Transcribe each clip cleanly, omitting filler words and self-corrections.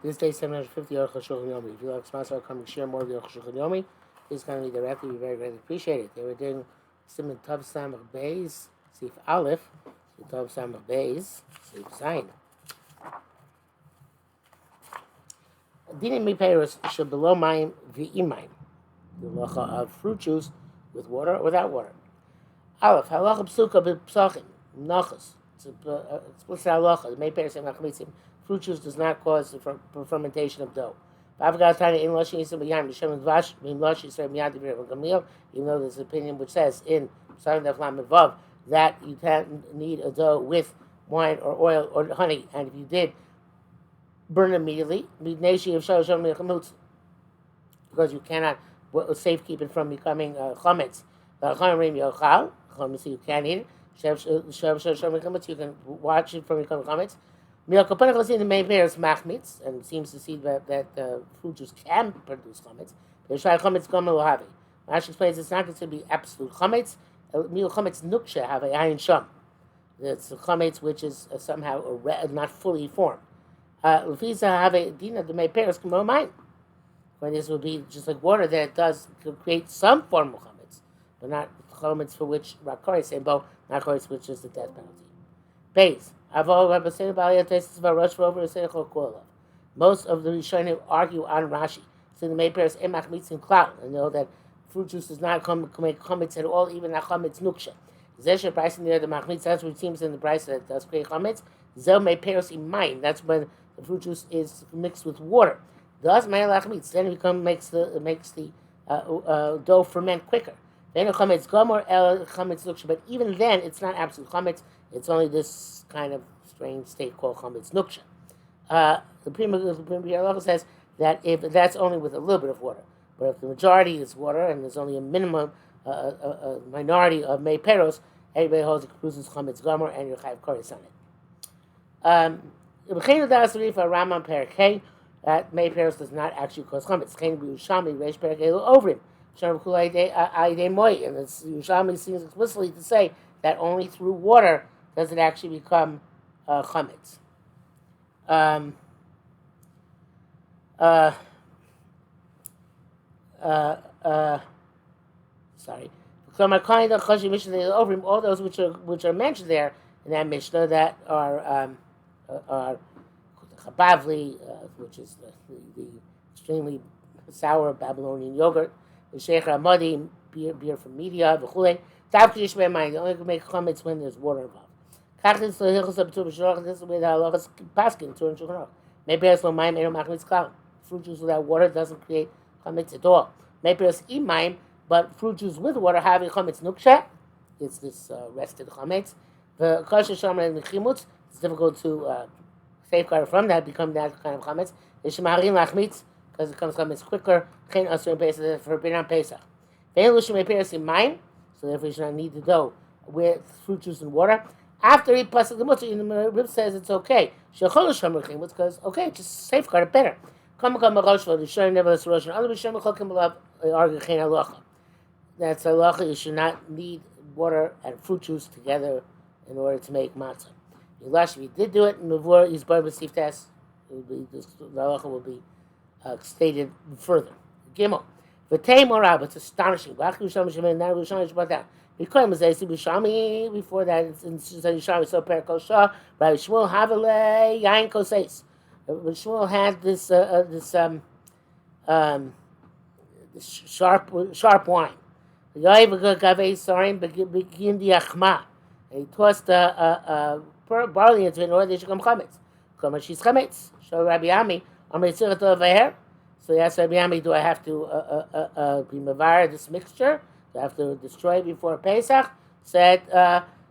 This day 750 Arukh HaShulchan Yomi. If you like sponsor coming share more of the Arukh HaShulchan Yomi, please contact me directly. We very greatly appreciate it. They were doing Simon Tav Samach Beis, Sif Aleph, Tav Samach Beis, Sif Zayin. Dinim Miperos should below mine v'imayim. The halacha of fruit juice with water or without water. Aleph, halacha psuka b'psachim, nachas. It's explicit halacha. The Miperos and Machmitzim. Fruit juice does not cause the fermentation of dough. Even though there's an opinion which says in Vav that you can't need a dough with wine or oil or honey, and if you did, burn it immediately, because you cannot safe keep it from becoming chametz. You can't eat it. You can watch it from becoming chametz. The main bear is machmitz, and seems to see that fruit juice can produce chametz. Rashi explains it's not considered to be absolute chametz. Mil chametz nuksha have a ayin sham. It's the chametz which is somehow not fully formed. Lefisa have a dina the main bear is mine. When this would be just like water, that it does create some form of chametz, but not chametz for which rakori sebo, not chametz which is the death penalty. Base. Most of the Rishonim argue on Rashi. So the Meiperes emach mitzin klal, and know that fruit juice does not make chametz at all, even a chametz nuksha. Zesher price near the machmitz. That's what it seems in the price that does create chametz. Zel Meiperes imayim. That's when the fruit juice is mixed with water. Does ma'ilachmitz then it makes the dough ferment quicker. Then chametz gomor el chametz nuksha. But even then, it's not absolute chametz. It's only this kind of strange state called chametz nuksha. The Prima Halacha says that if that's only with a little bit of water, but if the majority is water and there's only a minimum, a minority of meiperos, everybody holds it produces chametz gomer and you're chayav koris on it. Rambam Perek that meiperos does not actually cause chametz. Chen Yerushalmi Reish Perek over him. And Yerushalmi seems explicitly to say that only through water does it actually become chametz. Sorry. All those which are mentioned there in that Mishnah that are chabavli, which is the extremely sour Babylonian yogurt, the sheikh ramadi, beer from Media, the chulei. The only can make chametz when there's water involved. This is the way the halacha is paskin to and shulchan. Maybe it's when mayim machmitz klal. Fruit juice without water doesn't create chametz at all. Maybe it's imayim, but fruit juice with water having chametz nuksha, it's this rested chametz. The kosher shomer and the chimutz, it's difficult to safeguard from that, become that kind of chametz. The shemaharin lachmitz, because it comes chametz quicker. Chen asur in Pesach, forbidden on Pesach. Ve'en lushim meiperes imayim, so therefore you should not need the dough with fruit juice and water. After he passes the mutzah, the Rib says it's okay. Because okay, just safeguard it better. That's halacha. You should not need water and fruit juice together in order to make matzah. If you did do it in Mavur, he's bar b'sif tes. The halacha will be stated further. Gimel. V'tei morab. It's astonishing. Before that, it's in Yishami, so Perikol Shah, Rabbi Shmuel Havale Yain Koseis. Shmuel had this sharp wine. He tossed barley into it in order that should come chametz. She's chametz. So Rabbi Ami, so he asked Rabbi Ami, do I have to be mavar this mixture? Do I have to destroy it before Pesach? Said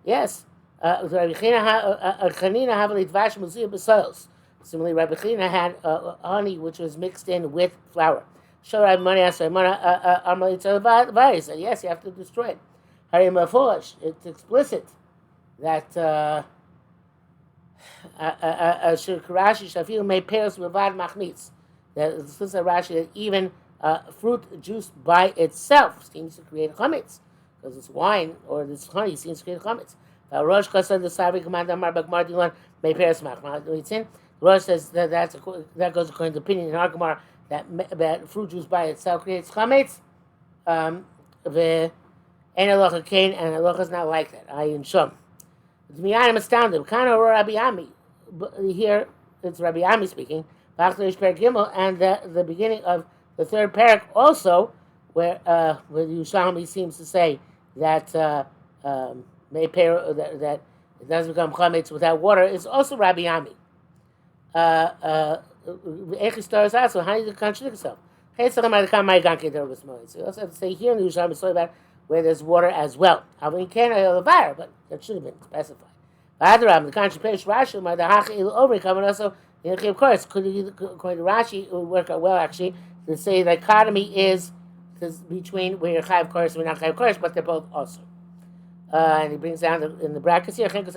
yes. Rabbi Chanina have dvash muzia b'soils. Similarly, Rabbi Chanina had honey which was mixed in with flour. So Rabbi Mani asked Rabbi Mani, said yes, you have to destroy it. Harim Mafurish, it's explicit that Rashi Shafil may pairs Mavad Machmitz. That this is a Rashi that even fruit juice by itself seems to create chametz, because this wine or this honey seems to create chametz. Rosh Kassan the Savi Commander Marbak Mardilan may Paris Machma. Rosh says that goes according to the opinion in Argamar that fruit juice by itself creates chametz. The and halacha kain, and halacha is not like that. Ayin shom. I'm astounded. Kana or Rabbi Ami. Here it's Rabbi Ami speaking. Bachleish Per Gimel, and the beginning of the third parak also, where the Yerushalmi seems to say that that it doesn't become chametz without water, is also Rabbi Ami. So how do you contradict yourself? So you also have to say here in the Yerushalmi story about where there's water as well. But that should have been specified. The contradiction Rashi, also, of course, according to Rashi, it would work out well actually to say the dichotomy is between where you're chayav koros and we're not chayav koros, but they're both also. And he brings down in the brackets here. So that's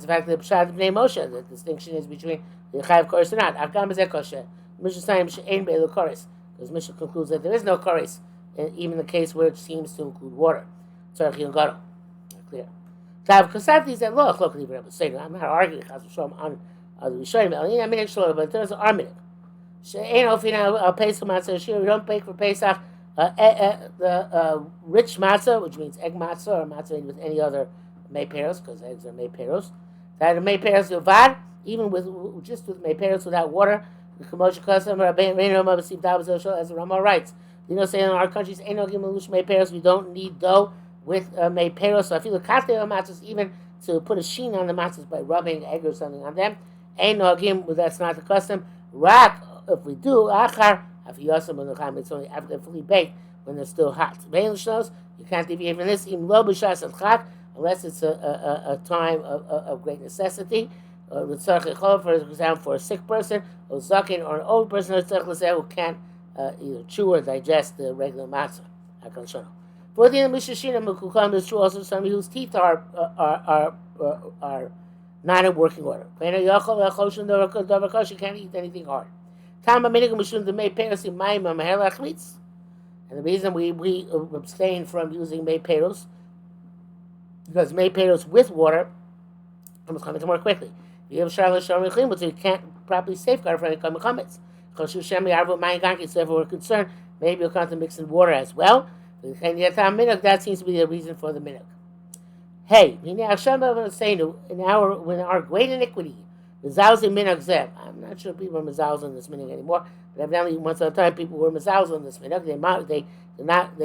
the fact that the Bnei Moshe, the distinction is between the chayav koros and not. Because Mishnah concludes that there is no koros, even in the case where it seems to include water. Clear. I'm not arguing on the Rishonim, but there's an arminik. We don't bake for Pesach the rich matzah, which means egg matzah, or matzah made with any other meiperos, because eggs are meiperos. That meiperos yovad, even with meiperos without water. As the Rama writes, say in our countries, we don't need dough with meiperos. So I feel the katei matzahs, even to put a sheen on the matzahs by rubbing egg or something on them. That's not the custom. Rak, if we do, achar, it's only after they're fully baked when they're still hot. You can't deviate from this, unless it's a time of great necessity. For example, for a sick person, or zaken, or an old person who can't either chew or digest the regular matzah. For the Mishashina is true also somebody whose teeth are not in working order. You can't eat anything hard. And the reason we abstain from using meiperos, because meiperos with water comes chametz more quickly. You have but you can't properly safeguard from any chametz. So if we're concerned, maybe you'll come to mix in water as well. That seems to be the reason for the minhag. Hey, when our great iniquity, I'm not sure people are mezalzel in this minhag anymore, but evidently once at a time people were mezalzel in this minhag. They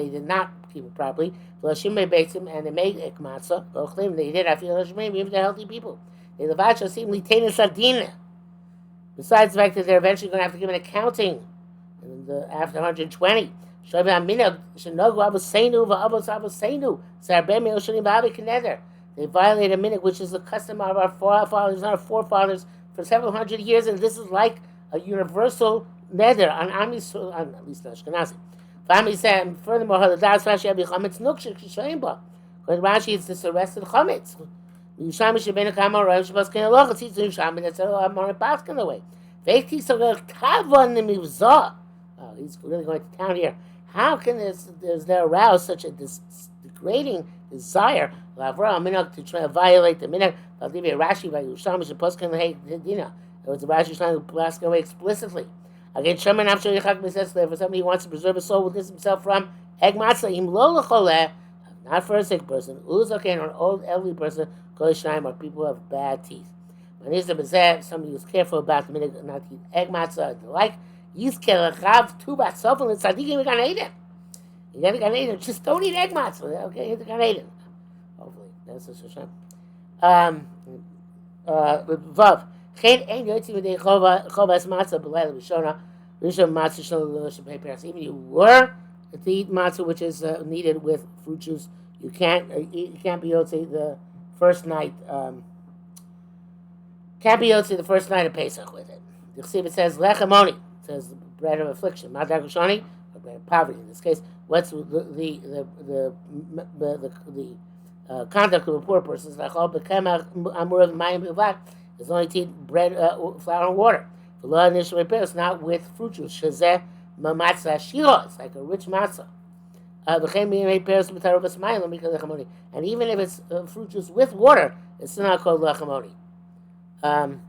did not keep it properly. And they made ek matzah. They did. I feel even the healthy people. They besides the fact that they're eventually going to have to give an accounting after 120. They violate a minhag which is the custom of our forefathers, our forefathers, for several hundred years, and this is like a universal neder on Am Yisrael, at least Ashkenazi. Furthermore, when Rashi is this arrested chametz. That's the way. He's really going to town here. How can there arouse such a degrading desire to try to violate the minhag? Rashi by Yerushalmi poskin dina. It was the Rashi trying to ask away explicitly. Again, Sherman after Yichak says for somebody who wants to preserve his soul, will distance himself from egg matzah not for a sick person, or an old elderly person, or people who have bad teeth. When he's somebody who's careful about the minhag not to eat egg matzah and the like. You gotta Gan Eden. Just don't eat egg matzah. Okay, eat the Gan Eden. Hopefully, that's the Hashem. Vav. Even you were to eat matzah, which is needed with fruit juice, you can't be able to eat the first night. Can't be able to eat the first night of Pesach with it. The Chsiv says lechamoni. Says the bread of affliction, madag shani, or bread of poverty. In this case, what's the conduct of a poor person? Is like all bekema amur of mayim bilvad. Is only to eat bread, flour, and water. The law initial repairs not with fruit juice. Shazeh matzah shira. It's like a rich matzah. And even if it's fruit juice with water, it's still not called lechamoni. Um,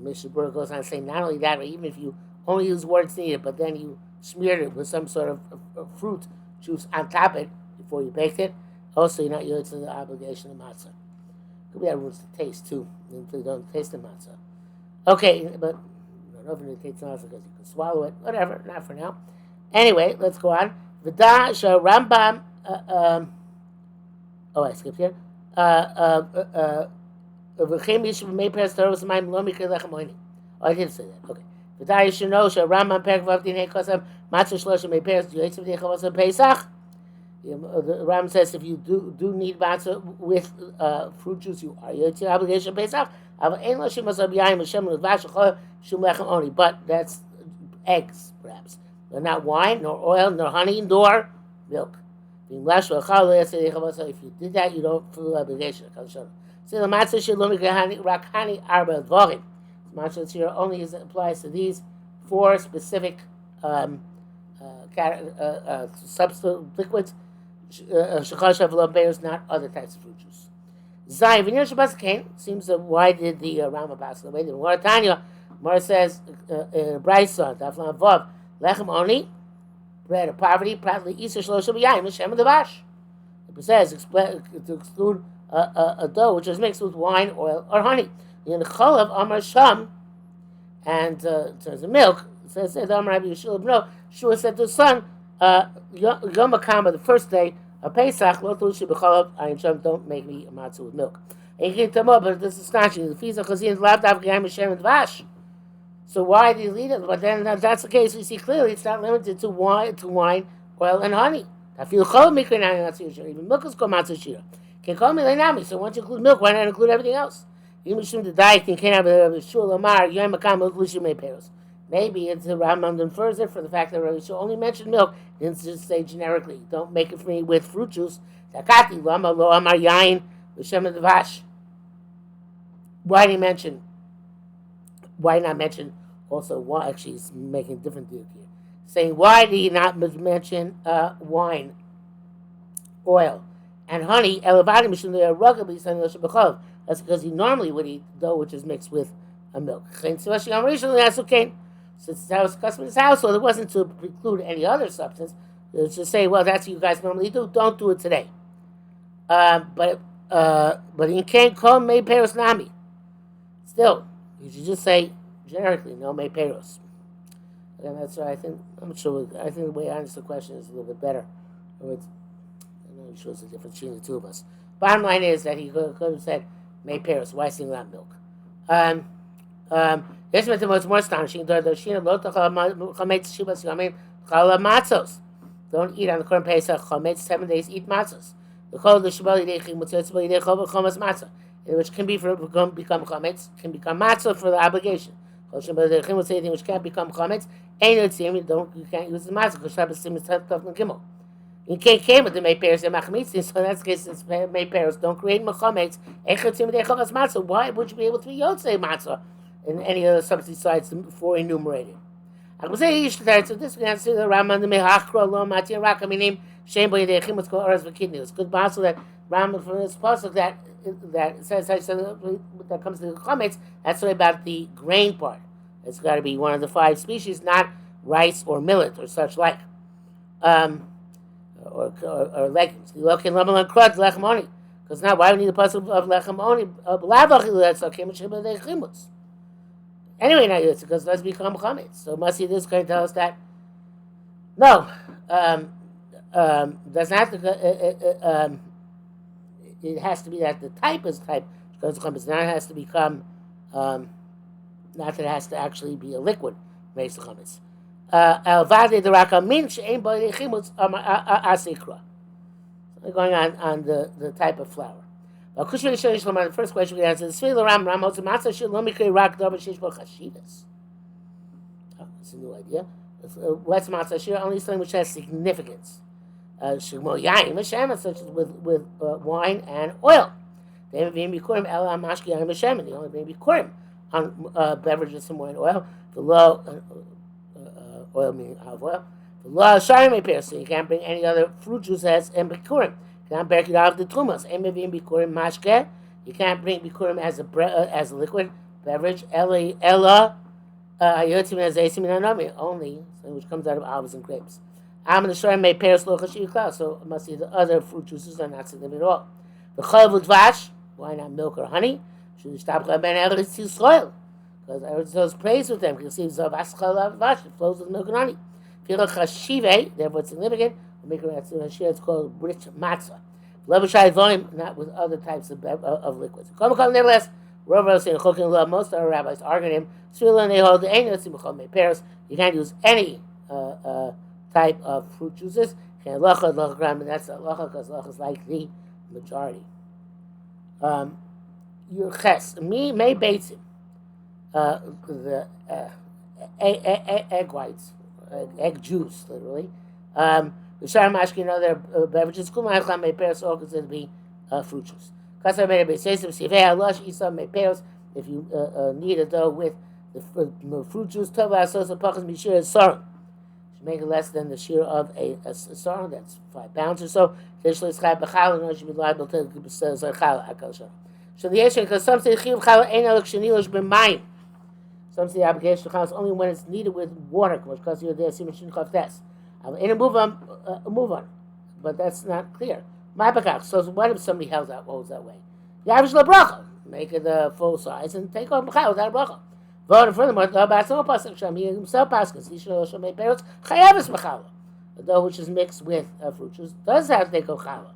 Mishnah Berurah goes on saying not only that, but even if you only use words needed, but then you smeared it with some sort of fruit juice on top of it before you baked it, also you're not yielding to the obligation of matzah. Could be that ruins the taste too. You don't taste the matzah. Okay, but I don't know if you taste the matzah because you can swallow it. Whatever, not for now. Anyway, let's go on. V'da shel Rambam. I skipped here. Oh, I didn't say that. Okay. V'da you should know shel Rambam perek vav dinei kosav matzah shlosha mei peres yoytzev deichavasav Pesach. The Ram says if you do need matzah with fruit juice, you are yoytzev obligation of Pesach. Only, but that's eggs, perhaps. But not wine, nor oil, nor honey, nor milk. If you did that, you don't fulfill obligation. So the matzah should rakani arba dvarim. Matzah here only applies to these four specific substance liquids. Not other types of fruit juice. Zay v'nir Shabbos Kain seems why did the Rambam pass the way? The Gemara Tanya, Gemara says Brayson Taflan Vav lechem only bread of poverty partly Easter Shlosha b'yayim Hashem and the Vash. It says to exclude a dough which is mixed with wine, oil, or honey. In the Cholav Amar Sham and in terms of milk, it says Amar Rabbi Yeshua no. Shua said to his son Yom HaKama, the first day of Pesach, don't make me a matzah with milk. And you can but this is astonishing. The feast of Chazin lab dav g'yam Hashem and Vash. So why do you lead it? But then if that's the case, we see clearly it's not limited to wine, oil, and honey. Even milk is called matzah shira. Can call me leinami. So once you include milk, why not include everything else? You mishum the diet can have a shul amar yom hakam milk l'shimei peros. Maybe it's the Rambam infers it for the fact that Rabbi Yeshua only mentioned milk, didn't just say generically. Don't make it for me with fruit juice. Takati lama lo amar yain l'shem devash. Why not mention also why? Actually, he's making a different deal here. Saying why do you not mention wine, oil, and honey? That's because he normally would eat dough which is mixed with a milk. Since that was custom in his household, it wasn't to preclude any other substance. It was to say, well, that's what you guys normally do. Don't do it today. But you can't call May Peros Nami. Still, you should just say generically, no May Peros. And that's right. I think the way I answer the question is a little bit better. I know he shows the difference between the two of us. Bottom line is that he could have said May Peros. Why single out milk? Here's what's more astonishing. Don't eat on the Korban Pesach chametz 7 days. Eat matzos. Which can become chametz, can become matzah for the obligation. Which can't become chametz. You can't use the matzah because Shabbos sim is tough and gimel. You can't came with the May Peros and Machmitzin, so in that case, since May Peros don't create Mechametz, why would you be able to be Yotzei Matzah in any other substance besides the four enumerated? I would say so this we answer the Raman the Mehachro Lo Matir Rakaminim Shem Boy de Chimutz Ko Oras V'Kidney. It's good possible that Raman from this pasuk that says that comes to the chametz. That's only about the grain part. It's got to be one of the 5 species, not rice or millet or such like. Or legumes. Because now, why do we need the pasuk of lechem oni? Anyway, now it's because let's become chametz. So must see this going to tell us that no, doesn't have to. It has to be that the type is type because chametz. Now it has to become not that it has to actually be a liquid makes the chametz. Going on the type of flour. The first question we answer is it's a new idea. What's matzah shir? Only something which has significance. Such as with wine and oil. They only be kurim on beverages from wine and oil. The low oil meaning olive oil. The law sharim pears, so you can't bring any other fruit juice as and bikurim. You can't bear it out of the trumas. Emevim bikurim mashke. You can't bring bikurim as a liquid beverage. Ella yotzim as anami only, which comes out of olives and grapes. Am the shore made pears lo chashiv klal, so it must be the other fruit juices are not significant at all. The chayv udvash, why not milk or honey? Should stop ben eretz Yisrael, because Eretz Yisrael is praised with them. Because it flows with milk and honey. Filo chashive, therefore it's significant. We make it's called rich matzah. Levashai voim, not with other types of liquids. Nevertheless, most of our rabbis argue him. They hold the pears. You can't use any type of fruit juices. And that's halacha because halacha is like the majority. Your ches may beitzim, the egg whites, egg juice, literally. The shar mashkin and other beverages. Kumachlam may pears all considered to be fruit juice. Kasar made a beisesim sivei halash isam may pears. If you knead a dough with the fruit juice, tova asos apachas mishir saron. Make it less than the shear of a saron, that's 5 pounds or so. No, should be liable to chala. So the issue, because some say chiyuv chala ein alek shenilish b'mayim. Some say the obligation of chala is only when it's kneaded with water, because you're there, simishin chavtes. In a move on, but that's not clear. So what if somebody holds that way? The average bracha, make it the full size and take off b'chal without bracha. Furthermore, the Batzal Pasuk Sham, he himself passes, he should also make peros chayavis b'chala. A dough which is mixed with fruit juice does have to take off chala.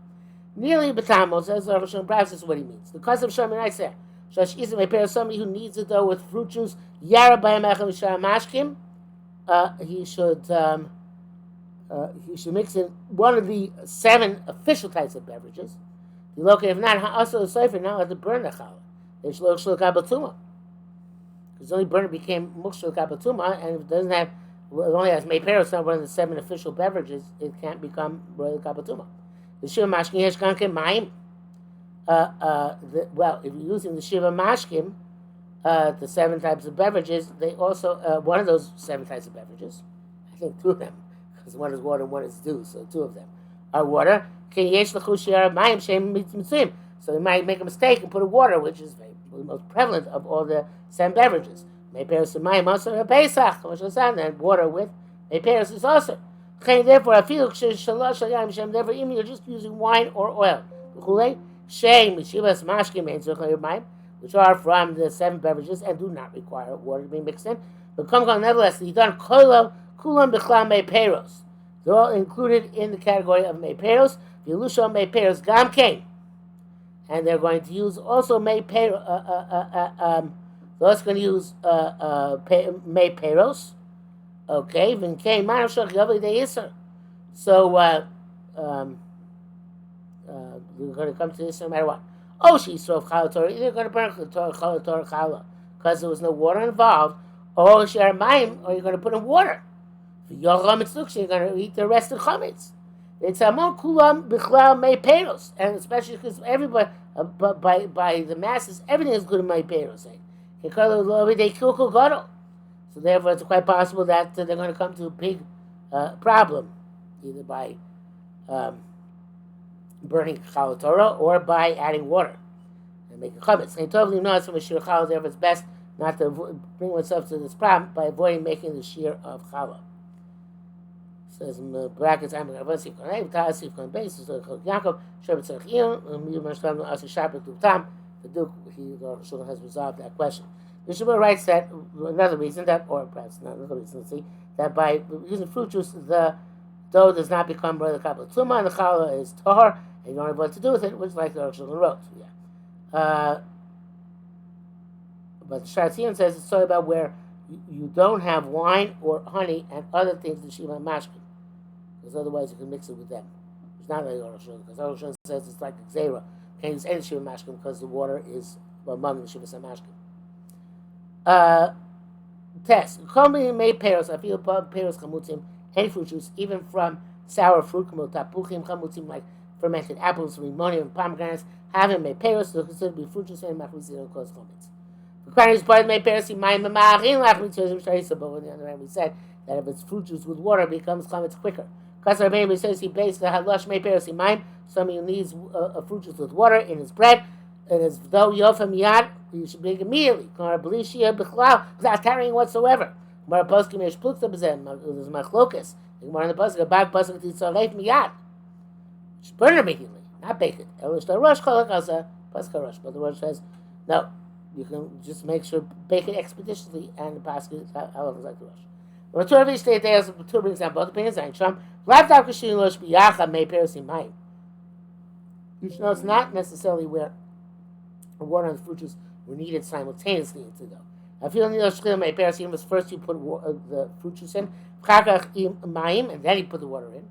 Nearly betamo says Arukh HaShulchan, perhaps that's what he means. The cause of Sham and I say, Shash Izim may peros, somebody who needs a dough with fruit juice, Yara Bayamachim Sham Mashkim, he should mix in one of the 7 official types of beverages. The local, if not, also the Sefer now have to burn the challah. They should look kabatuma. Because only burner became mukshal kabatuma, and if it doesn't have, it only has meiperos, not one of the 7 official beverages, it can't become royal kabatuma. The shiva mashkim yesh kanke mayim. Well, if you're using the shiva mashkim, the 7 types of beverages, they also one of those 7 types of beverages, I think 2 of them. One is water and one is dew, so 2 of them are water. So they might make a mistake and put a water, which is the most prevalent of all the 7 beverages. And water with Mayperos is also. Therefore, even you're just using wine or oil, which are from the 7 beverages and do not require water to be mixed in. But nevertheless, you done Kulam b'chlam meiperos. They're all included in the category of meiperos. V'yilusha meiperos gam kain, and they're going to use also meiperos. They're also going to use meiperos. Okay, v'nkein ma'ashach yavli de'yisr. So we're going to come to this no matter what. Oh, she's so chala Torah. They're going to burn chala Torah chala because there was no water involved. Or share mayim, or you're going to put in water. You're going to eat the rest of chametz. It's among kulam bichlal meiperos, and especially because everybody, by the masses, everything is good in meiperos. So therefore, it's quite possible that they're going to come to a big problem, either by burning chala Torah or by adding water and making chametz. Therefore, it's best not to bring oneself to this problem by avoiding making the shear of challah. Says in the brackets, I'm going to see if on basis of Yaakov, Shabbat Tzachiyah, the Duke, Arukh has resolved that question. The Shabbat writes that another reason that, or perhaps not another reason, let's see, that by using fruit juice, the dough does not become royal kabbalah tuma, and the challah is tahor, and you don't have what to do with it, which like the Arukh wrote. Yeah. But Shatzion says it's talking about where you don't have wine or honey and other things that Shiva Mashkin, because otherwise you can mix it with them. It's not like Arukh HaShulchan, because Arukh HaShulchan says it's like Xera. Can't use any Shiva Mashkin because the water is among the Shiva Mashkin. Test. Kombi made peros. I feel peros chamutzim, any fruit juice, even from sour fruit, tapuchim chamutzim, like fermented apples, limonium, and pomegranates, having made peros, so considered to be fruit juice and machmitz don't cause chametz. But on the other hand, we said that if it's fruit juice with water, it becomes chametz quicker. Because our baby says he based the halash meiperos imayim, somebody who needs a fruit juice with water in his bread, And as though Yofam Yad, you should bring immediately. Without tarrying whatsoever. There's machlokas. Gemara in the pasuk, abag pasuk titzaref miyad. Just burn it immediately, not bake it. Elish the rosh cholak asa pasuk rosh. But the rosh says, no, you can just make sure bake it expeditiously, and the pasuk halachas like the rosh. When the Torah state there, the Torah brings down both opinions. And Sham, lav davka shin losh biyacha mei perusim mayim. You should know it's not necessarily where the water and the fruit juice were needed simultaneously into dough. I feel neither shchil mei perusim was first you put the fruit juice in, mayim, and then you put the water in.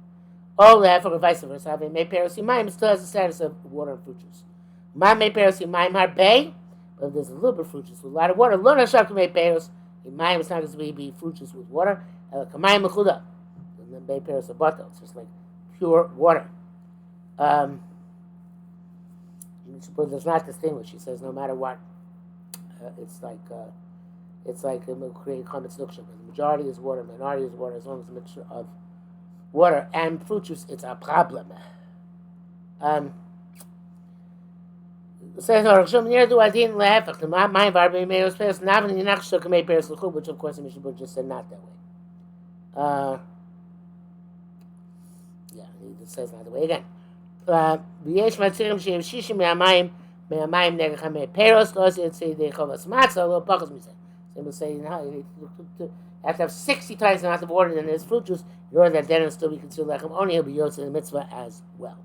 Or or vice versa. Having mei perusim mayim, it still has the status of water and fruit juice. Ma mei perusim mayim harbe, but there's a little bit of fruit juice with a lot of water. Lo nashak mei perus. In mayim, it's not going to be fruit juice with water. Kamayim mechuda, and then mei perus abato. It's just like pure water. But does not distinguish. He says no matter what, it's like creating chametz nuksha. The majority is water, minority is water. As long as a mixture of water and fruit juice, it's a problem. Says Arukh HaShulchan, near do I didn't laugh. The my varbe made us pass not in the next shook made pass l'chub, which of course the Mishnah just said not that way. Yeah, he says not the way again. V'yesh matzirim she'ev shishim me'amayim negach mei peros lo say they chavas matzah lo pachas miseh. Some will say you have to have 60 times the amount of water than there's fruit juice in order that then it'll still be considered lechem. Only he'll be yotze in the mitzvah as well.